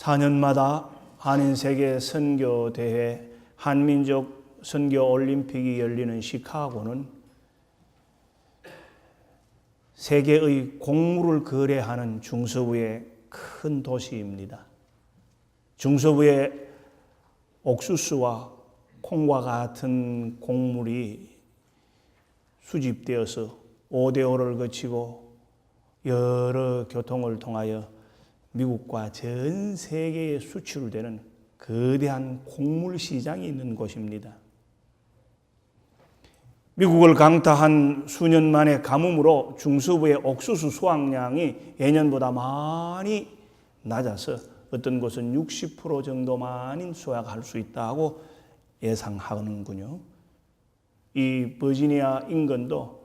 4년마다 한인세계 선교대회, 한민족 선교올림픽이 열리는 시카고는 세계의 곡물을 거래하는 중서부의 큰 도시입니다. 중서부의 옥수수와 콩과 같은 곡물이 수집되어서 5대5를 거치고 여러 교통을 통하여 미국과 전 세계에 수출되는 거대한 곡물 시장이 있는 곳입니다. 미국을 강타한 수년 만의 가뭄으로 중서부의 옥수수 수확량이 예년보다 많이 낮아서 어떤 곳은 60% 정도만 수확할 수 있다고 예상하는군요. 이 버지니아 인근도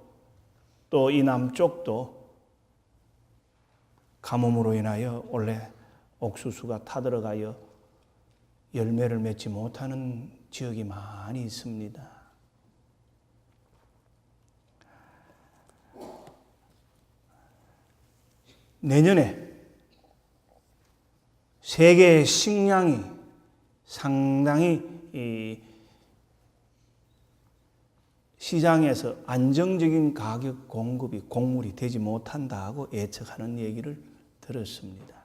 또 이 남쪽도 가뭄으로 인하여 원래 옥수수가 타들어가여 열매를 맺지 못하는 지역이 많이 있습니다. 내년에 세계 식량이 상당히 시장에서 안정적인 가격 공급이 곡물이 되지 못한다고 예측하는 얘기를 들었습니다.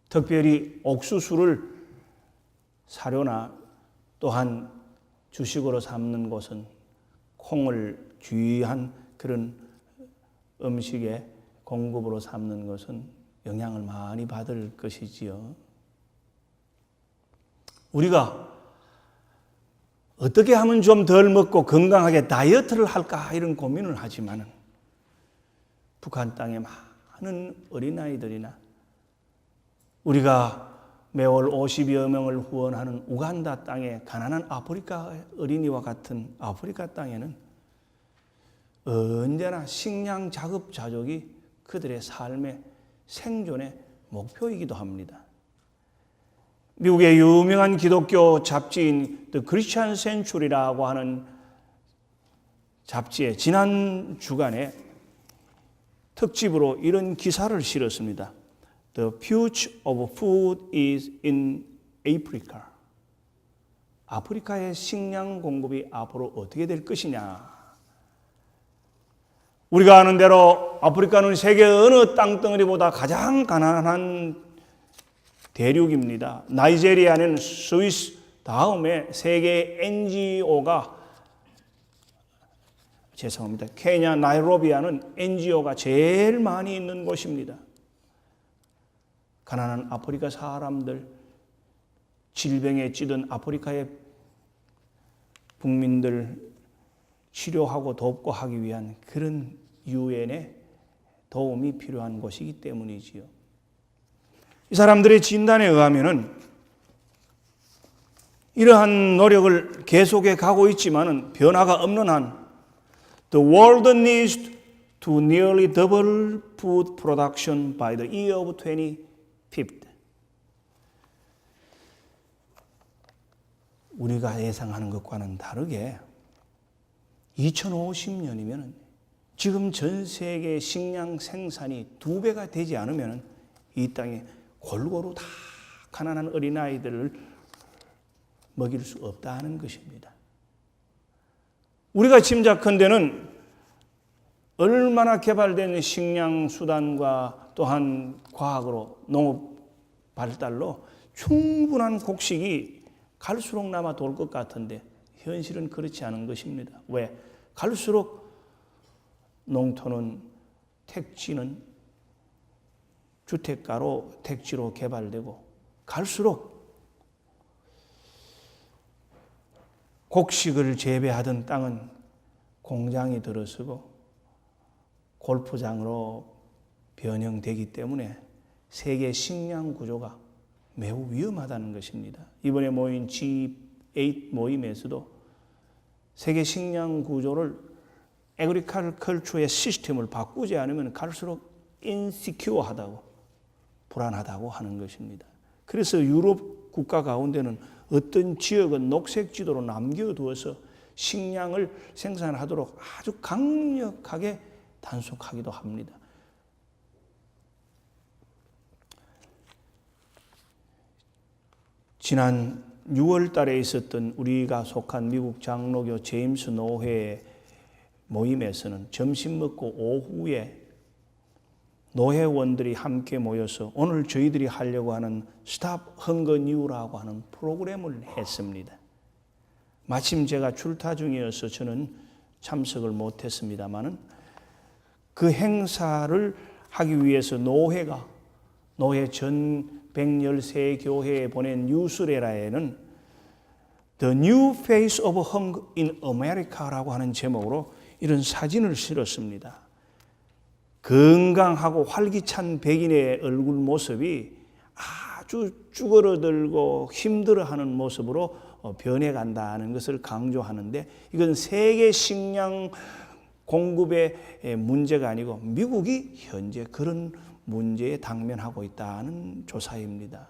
특별히 옥수수를 사료나 또한 주식으로 삼는 곳은 콩을 주요한 그런 음식의 공급으로 삼는 것은 영향을 많이 받을 것이지요. 우리가 어떻게 하면 좀 덜 먹고 건강하게 다이어트를 할까 이런 고민을 하지만은 북한 땅에 많은 어린아이들이나 우리가 매월 50여 명을 후원하는 우간다 땅에 가난한 아프리카 어린이와 같은 아프리카 땅에는 언제나 식량 자급자족이 그들의 삶의 생존의 목표이기도 합니다. 미국의 유명한 기독교 잡지인 The Christian Century라고 하는 잡지에 지난 주간에 특집으로 이런 기사를 실었습니다. The future of food is in Africa. 아프리카의 식량 공급이 앞으로 어떻게 될 것이냐. 우리가 아는 대로 아프리카는 세계 어느 땅덩어리보다 가장 가난한 대륙입니다. 나이지리아는 스위스 다음에 세계 NGO가 케냐 나이로비아는 NGO가 제일 많이 있는 곳입니다. 가난한 아프리카 사람들, 질병에 찌든 아프리카의 국민들 치료하고 돕고 하기 위한 그런 유엔의 도움이 필요한 곳이기 때문이지요. 이 사람들의 진단에 의하면은 이러한 노력을 계속해 가고 있지만은 변화가 없는 한 The world needs to nearly double food production by the year of 2050. 우리가 예상하는 것과는 다르게 2050년이면 지금 전 세계 식량 생산이 2배가 되지 않으면 이 땅에 골고루 다 가난한 어린아이들을 먹일 수 없다는 것입니다. 우리가 짐작컨대는 얼마나 개발된 식량 수단과 또한 과학으로 농업 발달로 충분한 곡식이 갈수록 남아 돌 것 같은데 현실은 그렇지 않은 것입니다. 왜? 갈수록 농토는 택지는 주택가로 택지로 개발되고 갈수록 곡식을 재배하던 땅은 공장이 들어서고 골프장으로 변형되기 때문에 세계 식량 구조가 매우 위험하다는 것입니다. 이번에 모인 G8 모임에서도 세계 식량 구조를 애그리컬처의 시스템을 바꾸지 않으면 갈수록 인시큐어하다고 불안하다고 하는 것입니다. 그래서 유럽 국가 가운데는 어떤 지역은 녹색 지도로 남겨두어서 식량을 생산하도록 아주 강력하게 단속하기도 합니다. 지난 6월 달에 있었던 우리가 속한 미국 장로교 제임스 노회 모임에서는 점심 먹고 오후에 노회원들이 함께 모여서 오늘 저희들이 하려고 하는 스탑 헝거 뉴라고 하는 프로그램을 했습니다. 마침 제가 출타 중이어서 저는 참석을 못했습니다마는 그 행사를 하기 위해서 노회 전 113교회에 보낸 뉴스레터에는 The New Face of Hunger in America라고 하는 제목으로 이런 사진을 실었습니다. 건강하고 활기찬 백인의 얼굴 모습이 아주 쭈그러들고 힘들어하는 모습으로 변해간다는 것을 강조하는데, 이건 세계 식량 공급의 문제가 아니고 미국이 현재 그런 문제에 당면하고 있다는 조사입니다.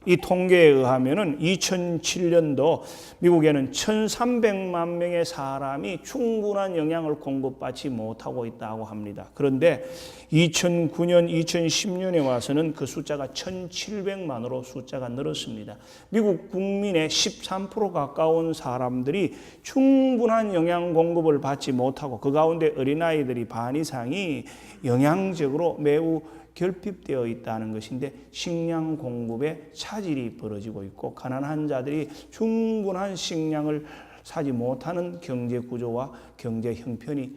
이 통계에 의하면 2007년도 미국에는 1,300만 명의 사람이 충분한 영양을 공급받지 못하고 있다고 합니다. 그런데 2009년, 2010년에 와서는 그 숫자가 1,700만으로 숫자가 늘었습니다. 미국 국민의 13% 가까운 사람들이 충분한 영양 공급을 받지 못하고 그 가운데 어린아이들이 반 이상이 영양적으로 매우 결핍되어 있다는 것인데, 식량 공급에 차질이 벌어지고 있고 가난한 자들이 충분한 식량을 사지 못하는 경제 구조와 경제 형편이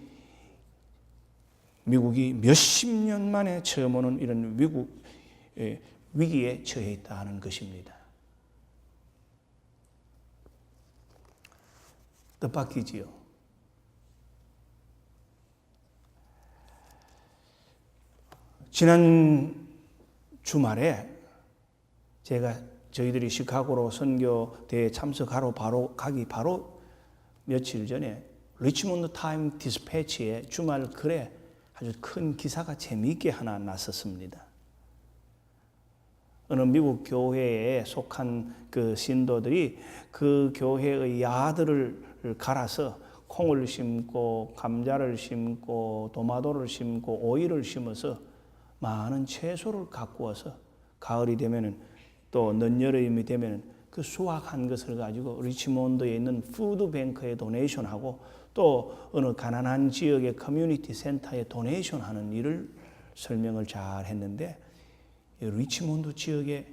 미국이 몇십 년 만에 처음 오는 이런 위기에 처해 있다는 것입니다. 뜻밖이지요. 지난 주말에 저희들이 시카고로 선교대에 참석하러 가기 바로 며칠 전에 리치몬드 타임 디스패치의 주말 글에 아주 큰 기사가 재미있게 하나 났었습니다. 어느 미국 교회에 속한 그 신도들이 그 교회의 야들을 갈아서 콩을 심고 감자를 심고 도마도를 심고 오이를 심어서 많은 채소를 갖고 와서 가을이 되면은 또 늦여름이 되면은 그 수확한 것을 가지고 리치몬드에 있는 푸드뱅크에 도네이션하고 또 어느 가난한 지역의 커뮤니티 센터에 도네이션하는 일을 설명을 잘 했는데, 리치몬드 지역의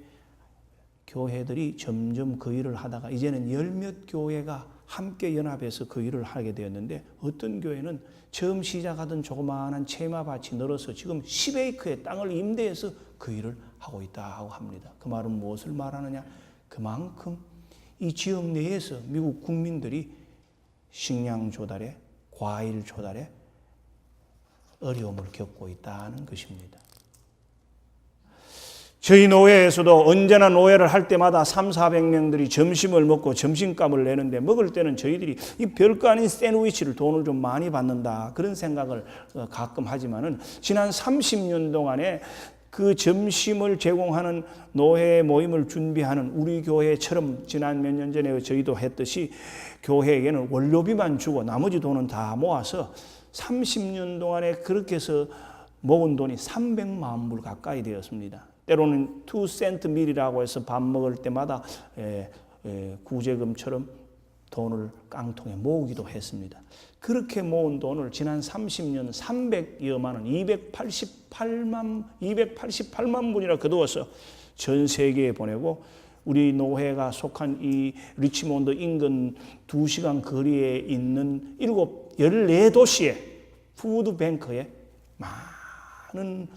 교회들이 점점 그 일을 하다가 이제는 10몇 교회가 함께 연합해서 그 일을 하게 되었는데, 어떤 교회는 처음 시작하던 조그마한 채마밭이 늘어서 지금 10에이크의 땅을 임대해서 그 일을 하고 있다고 합니다. 그 말은 무엇을 말하느냐? 그만큼 이 지역 내에서 미국 국민들이 식량 조달에, 과일 조달에 어려움을 겪고 있다는 것입니다. 저희 노회에서도 언제나 노회를 할 때마다 300~400명들이 점심을 먹고 점심값을 내는데, 먹을 때는 저희들이 이 별거 아닌 샌드위치를 돈을 좀 많이 받는다 그런 생각을 가끔 하지만은 지난 30년 동안에 그 점심을 제공하는 노회 모임을 준비하는 우리 교회처럼 지난 몇 년 전에 저희도 했듯이 교회에게는 원료비만 주고 나머지 돈은 다 모아서 30년 동안에 그렇게 해서 모은 돈이 300만 불 가까이 되었습니다. 때로는 2센트 밀이라고 해서 밥 먹을 때마다 구제금처럼 돈을 깡통에 모으기도 했습니다. 그렇게 모은 돈을 지난 30년 300여만 원, 288만 분이나 거두어서 전 세계에 보내고, 우리 노회가 속한 이 리치몬드 인근 2시간 거리에 있는 14도시의 푸드뱅크에 많은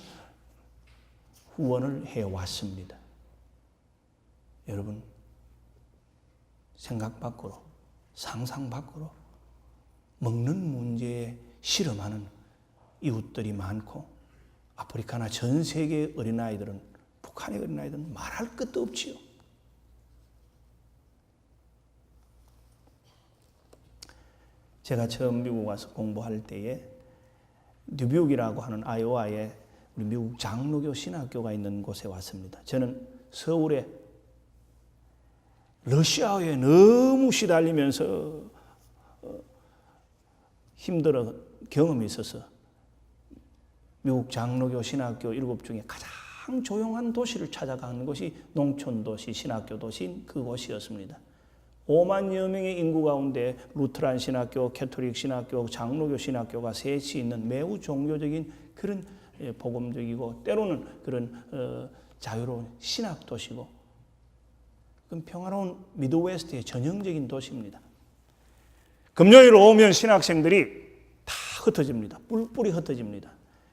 후원을 해왔습니다. 여러분, 생각 밖으로, 상상 밖으로 먹는 문제에 실험하는 이웃들이 많고, 아프리카나 전 세계의 어린아이들은, 북한의 어린아이들은 말할 것도 없지요. 제가 처음 미국 와서 공부할 때에 뉴비옥이라고 하는 아이오와의 우리 미국 장로교 신학교가 있는 곳에 왔습니다. 저는 서울에 러시아에 너무 시달리면서 힘들어 경험이 있어서 미국 장로교 신학교 7 중에 가장 가장 조용한 도시를 찾아가는 것이 농촌도시, 신학교 도시인 그곳이었습니다. 5만여 명의 인구 가운데 루트란 신학교, 캐톨릭 신학교, 장로교 신학교가 셋이 있는 매우 종교적인 그런 복음적이고 때로는 그런 자유로운 신학 도시고 그건 평화로운 미드웨스트의 전형적인 도시입니다. 금요일 오면 신학생들이 다 흩어집니다. 뿔뿔이 흩어집니다.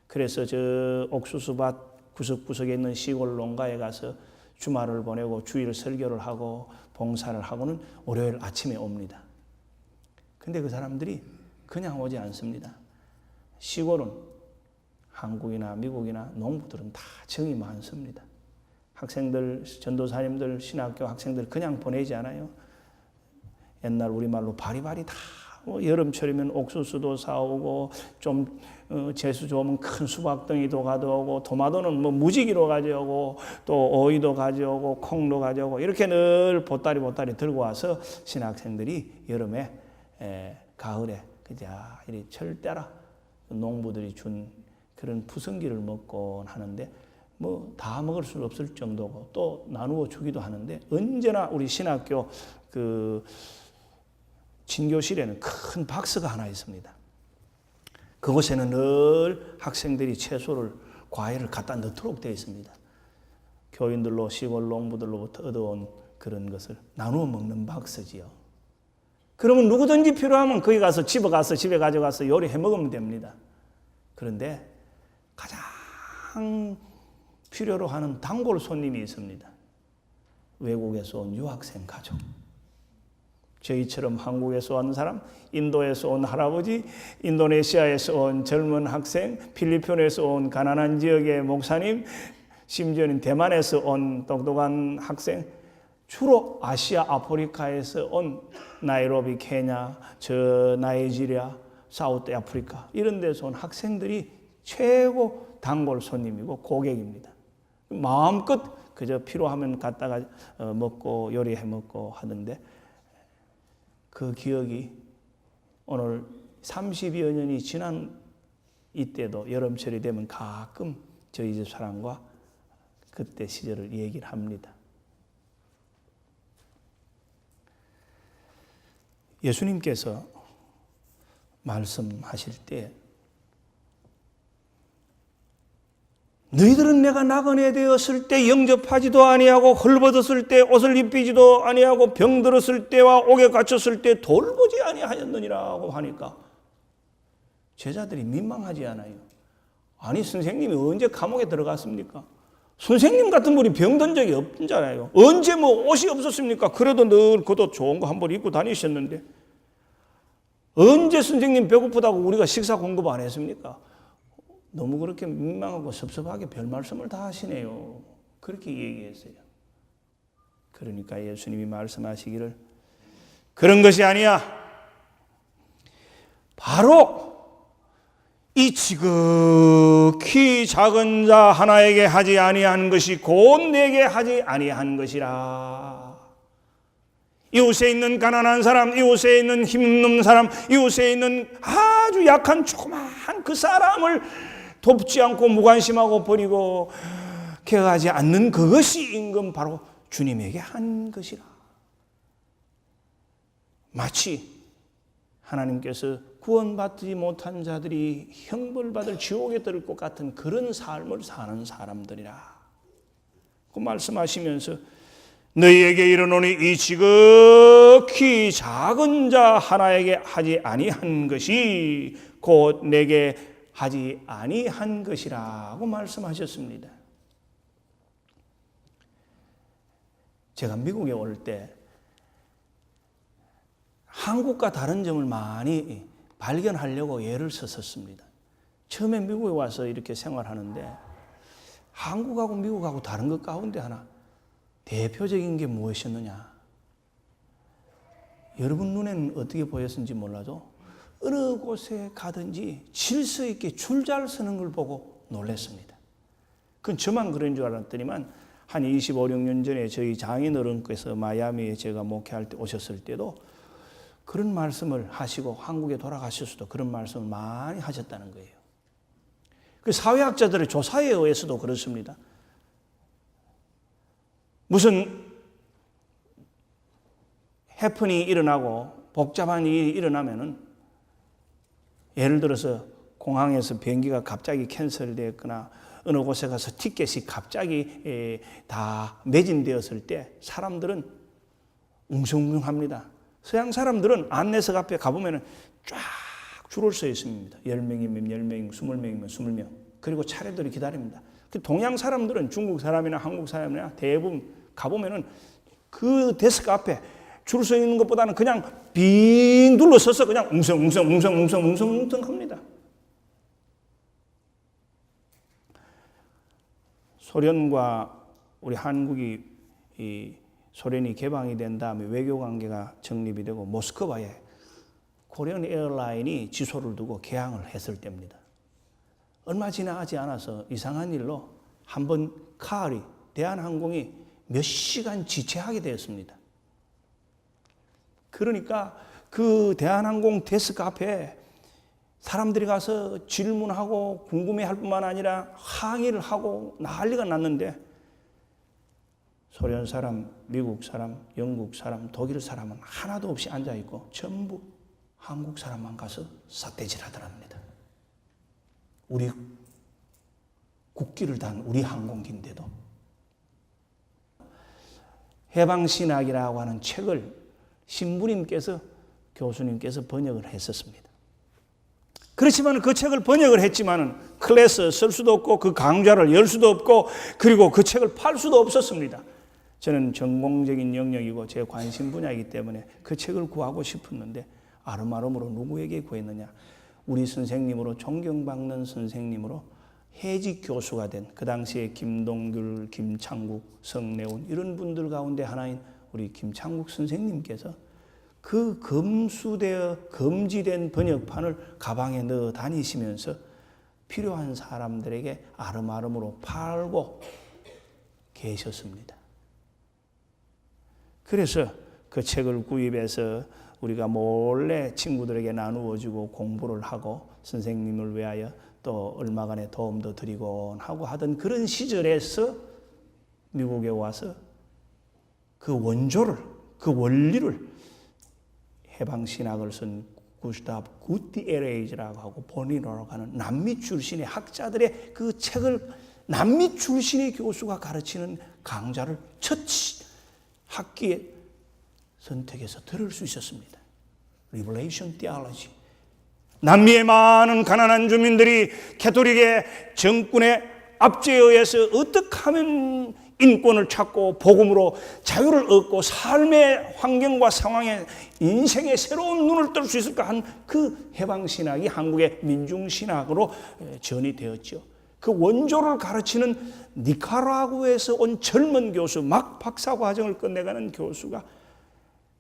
그래서 저 옥수수밭 구석구석에 있는 시골 농가에 가서 주말을 보내고 주일 설교를 하고 봉사를 하고는 월요일 아침에 옵니다. 근데 그 사람들이 그냥 오지 않습니다. 시골은 한국이나 미국이나 농부들은 다 정이 많습니다. 학생들, 전도사님들, 신학교 학생들 그냥 보내지 않아요. 옛날 우리말로 바리바리 다 여름철이면 옥수수도 사오고 좀 재수 좋으면 큰 수박덩이도 가져오고 토마토는 무지개로 가져오고 또 오이도 가져오고 콩도 가져오고 이렇게 늘 보따리 들고 와서 신학생들이 여름에 가을에 그자 이리 철따라 농부들이 준 그런 푸성기를 먹곤 하는데 다 먹을 수 없을 정도고 또 나누어 주기도 하는데 언제나 우리 신학교 그 진교실에는 큰 박스가 하나 있습니다. 그곳에는 늘 학생들이 채소를, 과일을 갖다 넣도록 되어 있습니다. 교인들로, 시골 농부들로부터 얻어온 그런 것을 나누어 먹는 박스지요. 그러면 누구든지 필요하면 거기 가서 집에 가져가서 요리해 먹으면 됩니다. 그런데 가장 필요로 하는 단골 손님이 있습니다. 외국에서 온 유학생 가족. 저희처럼 한국에서 온 사람, 인도에서 온 할아버지, 인도네시아에서 온 젊은 학생, 필리핀에서 온 가난한 지역의 목사님, 심지어는 대만에서 온 똑똑한 학생, 주로 아시아, 아프리카에서 온 나이로비, 케냐, 저 나이지리아, 사우스 아프리카 이런 데서 온 학생들이 최고 단골 손님이고 고객입니다. 마음껏 그저 필요하면 갖다가 먹고 요리해 먹고 하던데 그 기억이 오늘 30여 년이 지난 이때도 여름철이 되면 가끔 저희 집 사람과 그때 시절을 얘기를 합니다. 예수님께서 말씀하실 때 너희들은 내가 나그네 되었을 때 영접하지도 아니하고 헐벗었을 때 옷을 입히지도 아니하고 병들었을 때와 옥에 갇혔을 때 돌보지 아니하였느니라고 하니까 제자들이 민망하지 않아요. 아니 선생님이 언제 감옥에 들어갔습니까? 선생님 같은 분이 병든 적이 없잖아요. 언제 옷이 없었습니까? 그래도 늘 겉옷 좋은 거 한 벌 입고 다니셨는데 언제 선생님 배고프다고 우리가 식사 공급 안 했습니까? 너무 그렇게 민망하고 섭섭하게 별 말씀을 다 하시네요. 그렇게 얘기했어요. 그러니까 예수님이 말씀하시기를 그런 것이 아니야. 바로 이 지극히 작은 자 하나에게 하지 아니한 것이 곧 내게 하지 아니한 것이라. 이웃에 있는 가난한 사람, 이웃에 있는 힘없는 사람, 이웃에 있는 아주 약한 조그마한 그 사람을 돕지 않고 무관심하고 버리고 케어하지 않는 그것이 임금 바로 주님에게 한 것이라. 마치 하나님께서 구원받지 못한 자들이 형벌받을 지옥에 들을 것 같은 그런 삶을 사는 사람들이라. 그 말씀하시면서 너희에게 이르노니 이 지극히 작은 자 하나에게 하지 아니한 것이 곧 내게 하지 아니한 것이라고 말씀하셨습니다. 제가 미국에 올 때 한국과 다른 점을 많이 발견하려고 애를 썼습니다. 처음에 미국에 와서 이렇게 생활하는데 한국하고 미국하고 다른 것 가운데 하나 대표적인 게 무엇이었느냐? 여러분 눈에는 어떻게 보였는지 몰라도 어느 곳에 가든지 질서 있게 줄 잘 서는 걸 보고 놀랐습니다. 그건 저만 그런 줄 알았더니만 한 25, 6년 전에 저희 장인어른께서 마이애미에 제가 목회할 때 오셨을 때도 그런 말씀을 하시고 한국에 돌아가셔서도 그런 말씀을 많이 하셨다는 거예요. 그 사회학자들의 조사에 의해서도 그렇습니다. 무슨 해프닝이 일어나고 복잡한 일이 일어나면은, 예를 들어서 공항에서 비행기가 갑자기 캔슬되었거나 어느 곳에 가서 티켓이 갑자기 다 매진되었을 때 사람들은 웅성웅성합니다. 서양 사람들은 안내석 앞에 가보면 쫙 줄을 서 있습니다. 10명이면 10명, 20명이면 20명. 그리고 차례들이 기다립니다. 동양 사람들은, 중국 사람이나 한국 사람이나 대부분 가보면은 그 데스크 앞에 줄 서 있는 것보다는 그냥 빙 둘러서서 그냥 웅성웅성 합니다. 소련과 우리 한국이 소련이 개방이 된 다음에 외교 관계가 정립이 되고 모스크바에 코리안 에어라인이 지소를 두고 개항을 했을 때입니다. 얼마 지나지 않아서 이상한 일로 한번 카알이, 대한항공이 몇 시간 지체하게 되었습니다. 그러니까 그 대한항공 데스크 앞에 사람들이 가서 질문하고 궁금해할 뿐만 아니라 항의를 하고 난리가 났는데, 소련 사람, 미국 사람, 영국 사람, 독일 사람은 하나도 없이 앉아있고 전부 한국 사람만 가서 삿대질 하더랍니다. 우리 국기를 단 우리 항공기인데도. 해방신학이라고 하는 책을 신부님께서, 교수님께서 번역을 했었습니다. 그렇지만 그 책을 번역을 했지만 클래스 쓸 수도 없고 그 강좌를 열 수도 없고 그리고 그 책을 팔 수도 없었습니다. 저는 전공적인 영역이고 제 관심 분야이기 때문에 그 책을 구하고 싶었는데 아름아름으로 누구에게 구했느냐? 우리 선생님으로, 존경받는 선생님으로 해직 교수가 된 그 당시에 김동귤, 김창국, 성내훈 이런 분들 가운데 하나인 우리 김창국 선생님께서 그 검수되어 금지된 번역판을 가방에 넣어 다니시면서 필요한 사람들에게 아름아름으로 팔고 계셨습니다. 그래서 그 책을 구입해서 우리가 몰래 친구들에게 나누어주고 공부를 하고 선생님을 위하여 또 얼마간의 도움도 드리곤 하고 하던 그런 시절에서 미국에 와서 그 원조를, 그 원리를 해방신학을 쓴 구스타프 구티에레이즈라고 하고 보니노라고 하는 남미 출신의 학자들의 그 책을 남미 출신의 교수가 가르치는 강좌를 첫 학기에 선택해서 들을 수 있었습니다. Revelation Theology. 남미의 많은 가난한 주민들이 캐톨릭의 정권의 압제에 의해서 어떻게 하면 인권을 찾고 복음으로 자유를 얻고 삶의 환경과 상황에 인생의 새로운 눈을 뜰 수 있을까 한 그 해방신학이 한국의 민중신학으로 전이 되었죠. 그 원조를 가르치는 니카라구아에서 온 젊은 교수, 막 박사과정을 끝내가는 교수가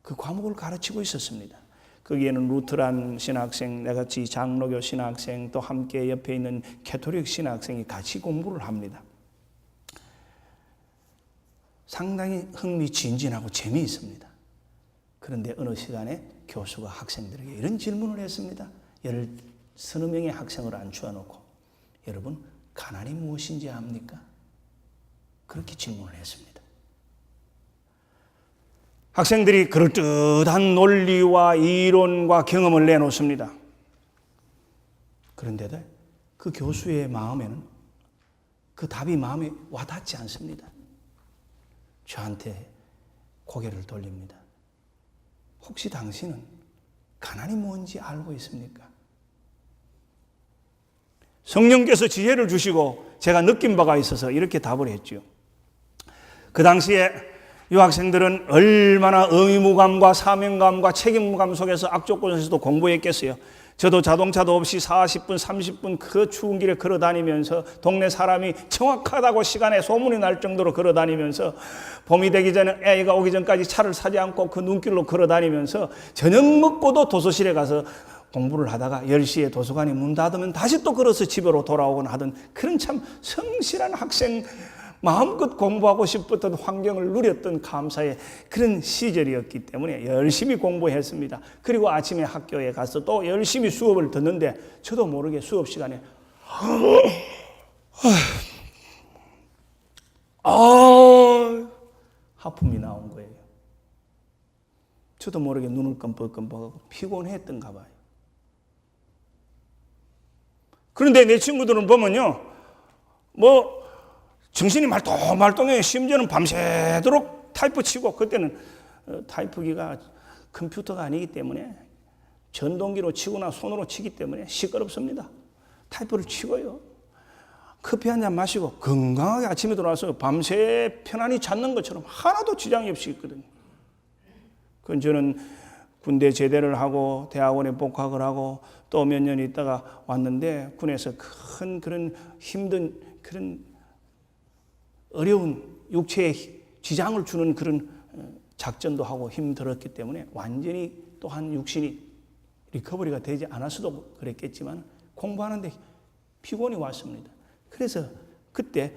그 과목을 가르치고 있었습니다. 거기에는 루트란 신학생, 나같이 장로교 신학생, 또 함께 옆에 있는 캐톨릭 신학생이 같이 공부를 합니다. 상당히 흥미진진하고 재미있습니다. 그런데 어느 시간에 교수가 학생들에게 이런 질문을 했습니다. 10-30명의 학생을 앉혀놓고, 여러분 가난이 무엇인지 압니까? 그렇게 질문을 했습니다. 학생들이 그럴듯한 논리와 이론과 경험을 내놓습니다. 그런데도 그 교수의 마음에는 그 답이 마음에 와닿지 않습니다. 저한테 고개를 돌립니다. 혹시 당신은 가난이 뭔지 알고 있습니까? 성령께서 지혜를 주시고 제가 느낀 바가 있어서 이렇게 답을 했죠. 그 당시에 유학생들은 얼마나 의무감과 사명감과 책임감 속에서 악조건에서도 공부했겠어요. 저도 자동차도 없이 40분, 30분 그 추운 길에 걸어 다니면서 동네 사람이 정확하다고 시간에 소문이 날 정도로 걸어 다니면서 봄이 되기 전에 애가 오기 전까지 차를 사지 않고 그 눈길로 걸어 다니면서 저녁 먹고도 도서실에 가서 공부를 하다가 10시에 도서관이 문 닫으면 다시 또 걸어서 집으로 돌아오곤 하던 그런 참 성실한 학생, 마음껏 공부하고 싶었던 환경을 누렸던 감사의 그런 시절이었기 때문에 열심히 공부했습니다. 그리고 아침에 학교에 가서 또 열심히 수업을 듣는데 저도 모르게 수업 시간에 하품이 나온 거예요. 저도 모르게 눈을 끔뻑끔뻑하고 피곤했던가 봐요. 그런데 내 친구들은 보면요, 뭐 정신이 말똥말똥해. 심지어는 밤새도록 타이프 치고, 그때는 타이프기가 컴퓨터가 아니기 때문에 전동기로 치거나 손으로 치기 때문에 시끄럽습니다. 타이프를 치고요, 커피 한 잔 마시고 건강하게 아침에 들어와서 밤새 편안히 잤는 것처럼 하나도 지장이 없이 있거든요. 그건 저는 군대 제대를 하고 대학원에 복학을 하고 또 몇 년 있다가 왔는데, 군에서 큰 그런 힘든 그런 어려운 육체에 지장을 주는 그런 작전도 하고 힘들었기 때문에 완전히 또한 육신이 리커버리가 되지 않았어도 그랬겠지만 공부하는데 피곤이 왔습니다. 그래서 그때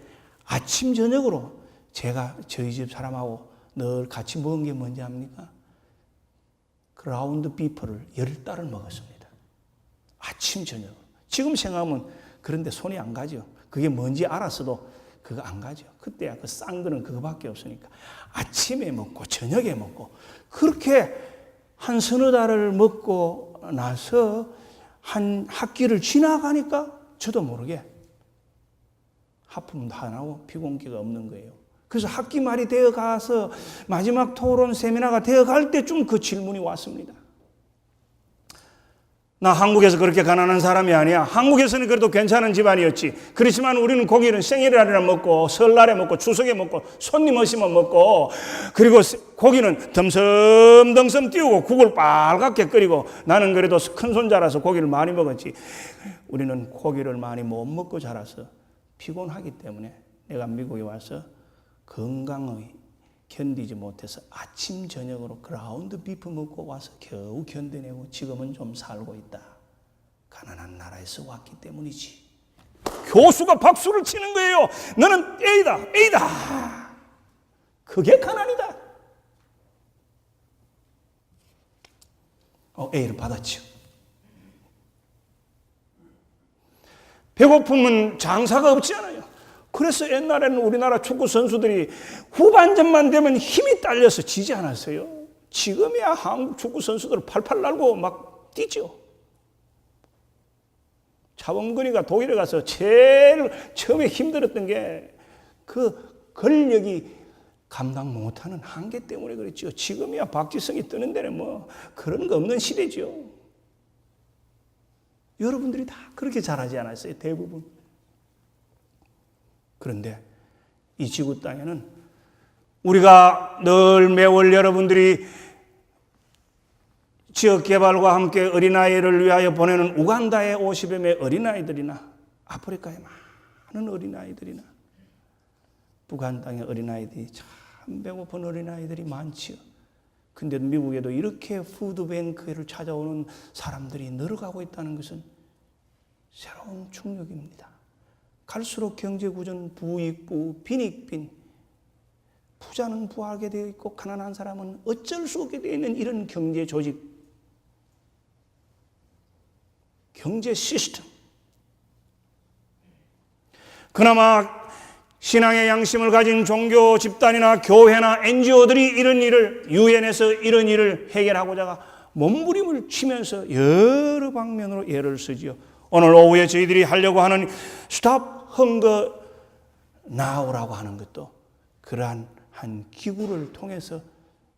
아침 저녁으로 제가 저희 집 사람하고 늘 같이 먹은 게 뭔지 압니까? 그라운드 비프를 10달을 먹었습니다. 아침 저녁으로. 지금 생각하면 그런데 손이 안 가죠. 그게 뭔지 알았어도 그거 안 가죠. 그때야 그 싼 거는 그거밖에 없으니까 아침에 먹고 저녁에 먹고, 그렇게 한 서너 달을 먹고 나서 한 학기를 지나가니까 저도 모르게 하품도 안 하고 피곤기가 없는 거예요. 그래서 학기 말이 되어 가서 마지막 토론 세미나가 되어 갈 때쯤 그 질문이 왔습니다. 나 한국에서 그렇게 가난한 사람이 아니야. 한국에서는 그래도 괜찮은 집안이었지. 그렇지만 우리는 고기는 생일날이나 먹고 설날에 먹고 추석에 먹고 손님 오시면 먹고, 그리고 고기는 덤섬덤섬 띄우고 국을 빨갛게 끓이고, 나는 그래도 큰 손자라서 고기를 많이 먹었지. 우리는 고기를 많이 못 먹고 자라서 피곤하기 때문에 내가 미국에 와서 건강을 견디지 못해서 아침 저녁으로 그라운드 비프 먹고 와서 겨우 견뎌내고 지금은 좀 살고 있다. 가난한 나라에서 왔기 때문이지. 교수가 박수를 치는 거예요. 너는 A다, A다. 그게 가난이다. A를 받았죠. 배고픔은 장사가 없지 않아요. 그래서 옛날에는 우리나라 축구 선수들이 후반전만 되면 힘이 딸려서 지지 않았어요. 지금이야 한국 축구 선수들 팔팔 날고 막 뛰죠. 차범근이가 독일에 가서 제일 처음에 힘들었던 게 그 근력이 감당 못하는 한계 때문에 그랬죠. 지금이야 박지성이 뜨는 데는 뭐 그런 거 없는 시대죠. 여러분들이 다 그렇게 잘하지 않았어요, 대부분. 그런데 이 지구 땅에는 우리가 늘 매월 여러분들이 지역개발과 함께 어린아이를 위하여 보내는 우간다의 50여 명의 어린아이들이나 아프리카의 많은 어린아이들이나 북한 땅의 어린아이들이 참 배고픈 어린아이들이 많지요. 근데 미국에도 이렇게 푸드뱅크를 찾아오는 사람들이 늘어가고 있다는 것은 새로운 충격입니다. 갈수록 경제구조는 부익부, 빈익빈, 부자는 부하게 되어 있고 가난한 사람은 어쩔 수 없게 되어 있는 이런 경제 조직, 경제 시스템. 그나마 신앙의 양심을 가진 종교 집단이나 교회나 NGO들이 이런 일을, 유엔에서 이런 일을 해결하고자 몸부림을 치면서 여러 방면으로 예를 쓰지요. 오늘 오후에 저희들이 하려고 하는 스톱 헝거 나우라고 하는 것도 그러한 한 기구를 통해서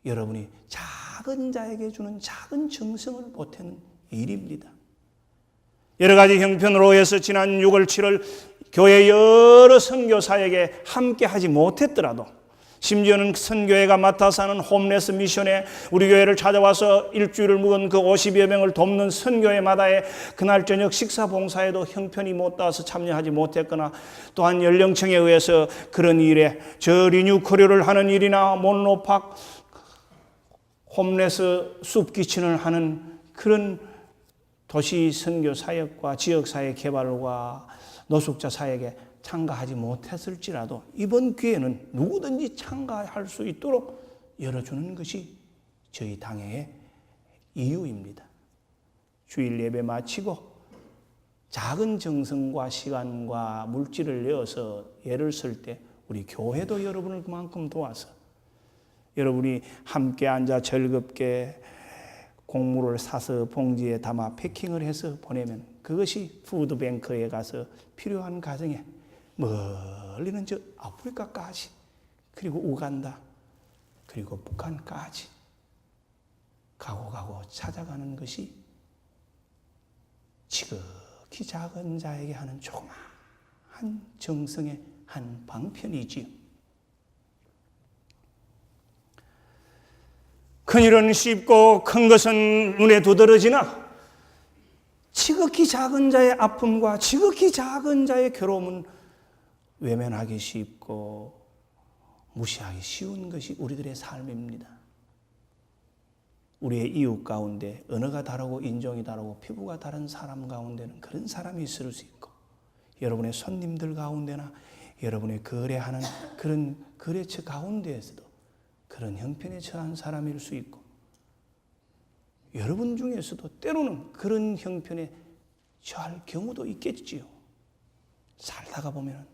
여러분이 작은 자에게 주는 작은 정성을 보태는 일입니다. 여러 가지 형편으로 해서 지난 6월, 7월 교회 여러 선교사에게 함께 하지 못했더라도, 심지어는 선교회가 맡아서 하는 홈레스 미션에 우리 교회를 찾아와서 일주일을 묵은 그 50여 명을 돕는 선교회마다의 그날 저녁 식사 봉사에도 형편이 못 닿아서 참여하지 못했거나, 또한 연령층에 의해서 그런 일에 저 리뉴 커리어를 하는 일이나 몬로팍 홈레스 숲 키친을 하는 그런 도시 선교 사역과 지역 사회 개발과 노숙자 사역에 참가하지 못했을지라도 이번 기회는 누구든지 참가할 수 있도록 열어주는 것이 저희 당회의 이유입니다. 주일 예배 마치고 작은 정성과 시간과 물질을 내어서 예를 쓸 때 우리 교회도 여러분을 그만큼 도와서 여러분이 함께 앉아 즐겁게 곡물을 사서 봉지에 담아 패킹을 해서 보내면 그것이 푸드뱅크에 가서 필요한 가정에 멀리는 저 아프리카까지 그리고 우간다 그리고 북한까지 가고 찾아가는 것이 지극히 작은 자에게 하는 조그마한 정성의 한 방편이지요. 큰일은 쉽고 큰 것은 눈에 두드러지나 지극히 작은 자의 아픔과 지극히 작은 자의 괴로움은 외면하기 쉽고 무시하기 쉬운 것이 우리들의 삶입니다. 우리의 이웃 가운데 언어가 다르고 인종이 다르고 피부가 다른 사람 가운데는 그런 사람이 있을 수 있고 여러분의 손님들 가운데나 여러분의 거래하는 그런 거래처 가운데에서도 그런 형편에 처한 사람일 수 있고 여러분 중에서도 때로는 그런 형편에 처할 경우도 있겠지요. 살다가 보면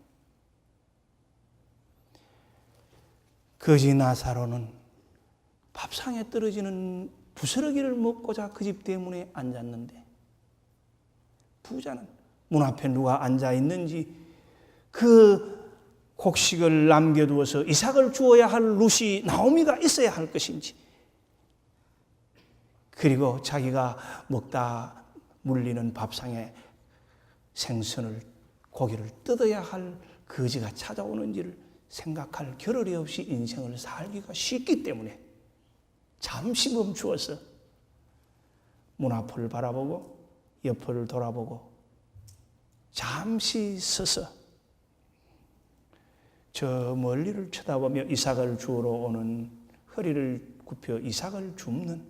거지 나사로는 밥상에 떨어지는 부스러기를 먹고자 그 집 대문에 앉았는데 부자는 문 앞에 누가 앉아 있는지 그 곡식을 남겨두어서 이삭을 주어야 할 루시 나오미가 있어야 할 것인지 그리고 자기가 먹다 물리는 밥상에 생선을 고기를 뜯어야 할 거지가 찾아오는지를 생각할 겨를이 없이 인생을 살기가 쉽기 때문에 잠시 멈추어서 문 앞을 바라보고 옆을 돌아보고 잠시 서서 저 멀리를 쳐다보며 이삭을 주우러 오는 허리를 굽혀 이삭을 줍는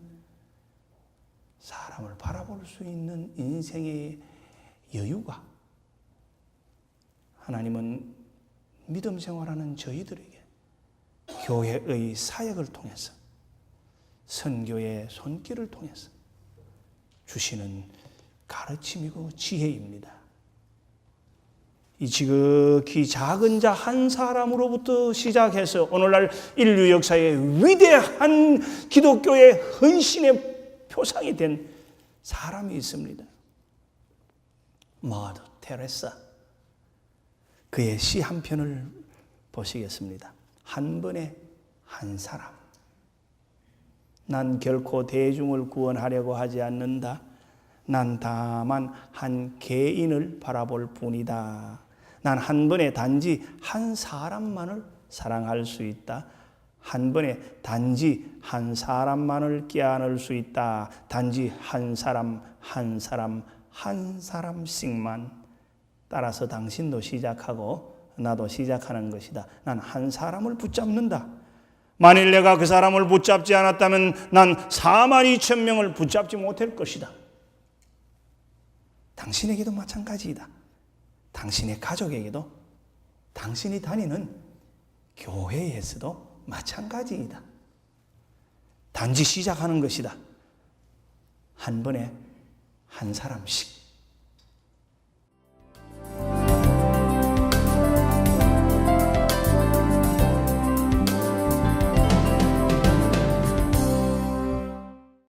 사람을 바라볼 수 있는 인생의 여유가 하나님은 믿음 생활하는 저희들에게 교회의 사역을 통해서 선교의 손길을 통해서 주시는 가르침이고 지혜입니다. 이 지극히 작은 자 한 사람으로부터 시작해서 오늘날 인류 역사의 위대한 기독교의 헌신의 표상이 된 사람이 있습니다. 머더 테레사. 그의 시 한 편을 보시겠습니다. 한 번에 한 사람. 난 결코 대중을 구원하려고 하지 않는다. 난 다만 한 개인을 바라볼 뿐이다. 난 한 번에 단지 한 사람만을 사랑할 수 있다. 한 번에 단지 한 사람만을 껴안을 수 있다. 단지 한 사람씩만. 따라서 당신도 시작하고 나도 시작하는 것이다. 난 한 사람을 붙잡는다. 만일 내가 그 사람을 붙잡지 않았다면 난 42,000명을 붙잡지 못할 것이다. 당신에게도 마찬가지이다. 당신의 가족에게도 당신이 다니는 교회에서도 마찬가지이다. 단지 시작하는 것이다. 한 번에 한 사람씩.